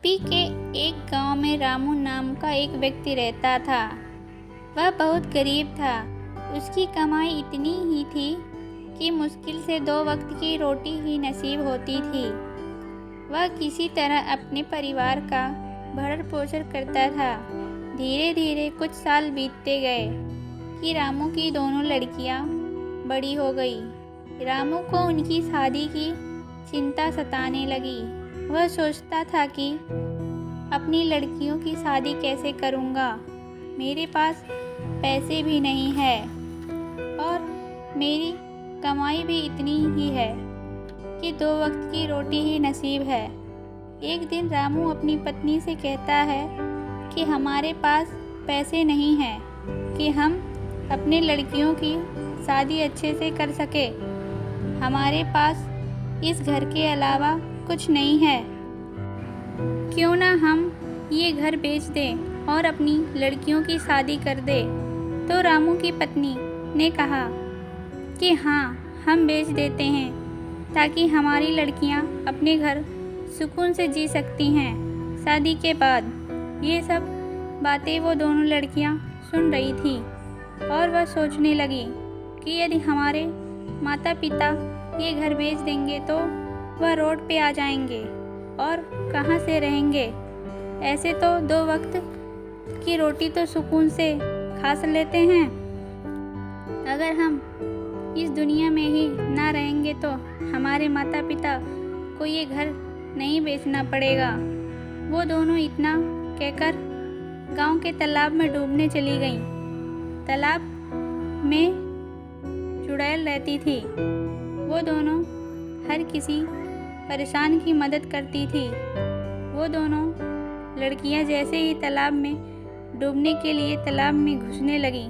UP के एक गांव में रामू नाम का एक व्यक्ति रहता था। वह बहुत गरीब था। उसकी कमाई इतनी ही थी कि मुश्किल से 2 वक्त की रोटी ही नसीब होती थी। वह किसी तरह अपने परिवार का भरण पोषण करता था। धीरे धीरे कुछ साल बीतते गए कि रामू की दोनों लड़कियां बड़ी हो गई। रामू को उनकी शादी की चिंता सताने लगी। वह सोचता था कि अपनी लड़कियों की शादी कैसे करूँगा। मेरे पास पैसे भी नहीं है और मेरी कमाई भी इतनी ही है कि 2 वक्त की रोटी ही नसीब है। एक दिन रामू अपनी पत्नी से कहता है कि हमारे पास पैसे नहीं हैं कि हम अपनी लड़कियों की शादी अच्छे से कर सके। हमारे पास इस घर के अलावा कुछ नहीं है। क्यों ना हम ये घर बेच दें और अपनी लड़कियों की शादी कर दें। तो रामू की पत्नी ने कहा कि हाँ, हम बेच देते हैं ताकि हमारी लड़कियां अपने घर सुकून से जी सकती हैं शादी के बाद। ये सब बातें वो दोनों लड़कियां सुन रही थी और वह सोचने लगी कि यदि हमारे माता पिता ये घर बेच देंगे तो वह रोड पे आ जाएंगे और कहाँ से रहेंगे। ऐसे तो 2 वक्त की रोटी तो सुकून से खा लेते हैं। अगर हम इस दुनिया में ही ना रहेंगे तो हमारे माता पिता को ये घर नहीं बेचना पड़ेगा। वो दोनों इतना कहकर गांव के तालाब में डूबने चली गईं। तालाब में चुड़ैल रहती थी। वो दोनों हर किसी परेशान की मदद करती थी। वो दोनों लड़कियां जैसे ही तालाब में डूबने के लिए तालाब में घुसने लगीं,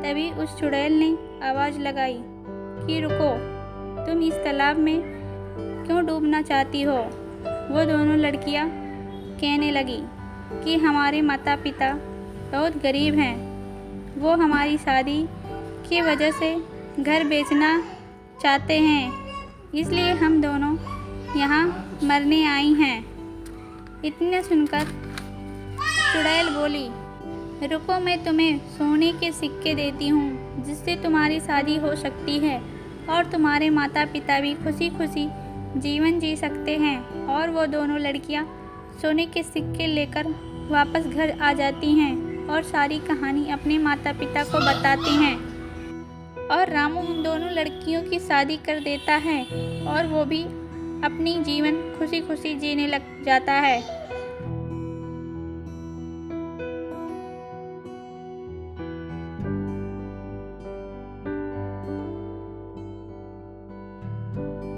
तभी उस चुड़ैल ने आवाज़ लगाई कि रुको, तुम इस तालाब में क्यों डूबना चाहती हो। वो दोनों लड़कियां कहने लगी कि हमारे माता पिता बहुत गरीब हैं। वो हमारी शादी की वजह से घर बेचना चाहते हैं, इसलिए हम दोनों यहाँ मरने आई हैं। इतना सुनकर चुड़ैल बोली, रुको, मैं तुम्हें सोने के सिक्के देती हूँ जिससे तुम्हारी शादी हो सकती है और तुम्हारे माता पिता भी खुशी खुशी जीवन जी सकते हैं। और वो दोनों लड़कियाँ सोने के सिक्के लेकर वापस घर आ जाती हैं और सारी कहानी अपने माता पिता को बताती हैं। और रामू उन दोनों लड़कियों की शादी कर देता है और वो भी अपनी जीवन खुशी खुशी जीने लग जाता है।